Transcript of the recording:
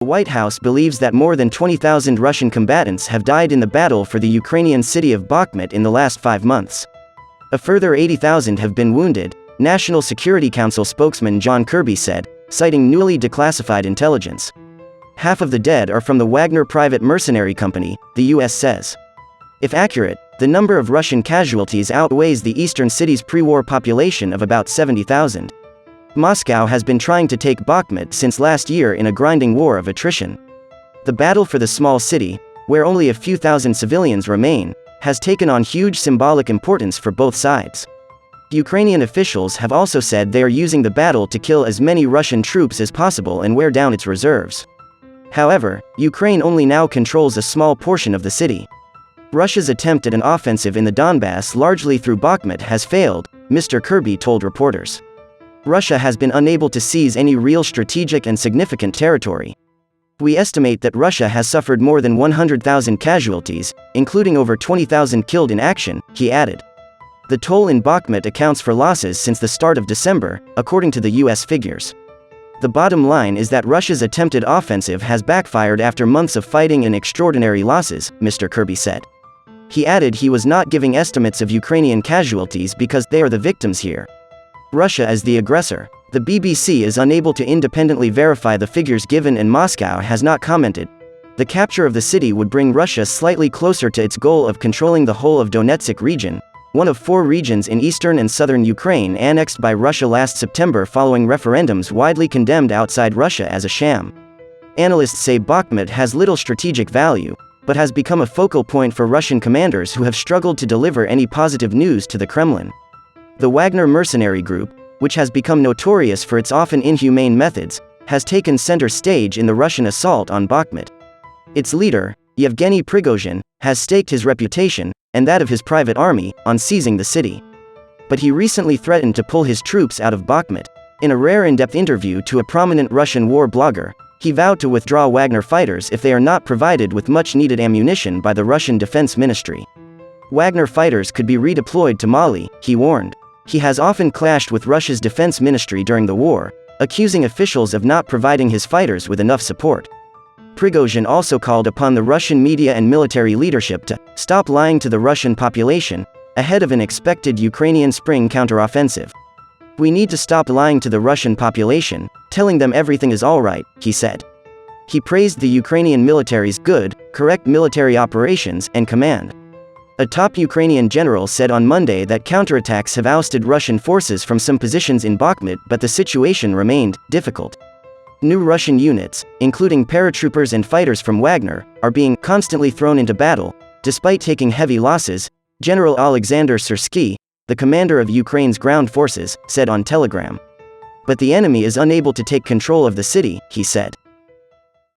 White House believes that more than 20,000 Russian combatants have died in the battle for the Ukrainian city of Bakhmut in the last 5 months. A further 80,000 have been wounded, National Security Council spokesman John Kirby said, citing newly declassified intelligence. Half of the dead are from the Wagner private mercenary company, the US says. If accurate, the number of Russian casualties outweighs the eastern city's pre-war population of about 70,000. Moscow has been trying to take Bakhmut since last year in a grinding war of attrition. The battle for the small city, where only a few thousand civilians remain, has taken on huge symbolic importance for both sides. Ukrainian officials have also said they are using the battle to kill as many Russian troops as possible and wear down its reserves. However, Ukraine only now controls a small portion of the city. Russia's attempt at an offensive in the Donbass largely through Bakhmut has failed, Mr. Kirby told reporters. Russia has been unable to seize any real strategic and significant territory. We estimate that Russia has suffered more than 100,000 casualties, including over 20,000 killed in action, he added. The toll in Bakhmut accounts for losses since the start of December, according to the US figures. The bottom line is that Russia's attempted offensive has backfired after months of fighting and extraordinary losses, Mr. Kirby said. He added he was not giving estimates of Ukrainian casualties because they are the victims here. Russia is the aggressor. The BBC is unable to independently verify the figures given and Moscow has not commented. The capture of the city would bring Russia slightly closer to its goal of controlling the whole of Donetsk region, one of 4 regions in eastern and southern Ukraine annexed by Russia last September following referendums widely condemned outside Russia as a sham. Analysts say Bakhmut has little strategic value, but has become a focal point for Russian commanders who have struggled to deliver any positive news to the Kremlin. The Wagner mercenary group, which has become notorious for its often inhumane methods, has taken center stage in the Russian assault on Bakhmut. Its leader, Yevgeny Prigozhin, has staked his reputation, and that of his private army, on seizing the city. But he recently threatened to pull his troops out of Bakhmut. In a rare in-depth interview to a prominent Russian war blogger, he vowed to withdraw Wagner fighters if they are not provided with much-needed ammunition by the Russian Defense Ministry. Wagner fighters could be redeployed to Mali, he warned. He has often clashed with Russia's defense ministry during the war, accusing officials of not providing his fighters with enough support. Prigozhin also called upon the Russian media and military leadership to stop lying to the Russian population, ahead of an expected Ukrainian spring counteroffensive. We need to stop lying to the Russian population, telling them everything is all right, he said. He praised the Ukrainian military's good, correct military operations and command. A top Ukrainian general said on Monday that counterattacks have ousted Russian forces from some positions in Bakhmut, but the situation remained difficult. New Russian units, including paratroopers and fighters from Wagner, are being constantly thrown into battle, despite taking heavy losses, General Alexander Syrsky, the commander of Ukraine's ground forces, said on Telegram. But the enemy is unable to take control of the city, he said.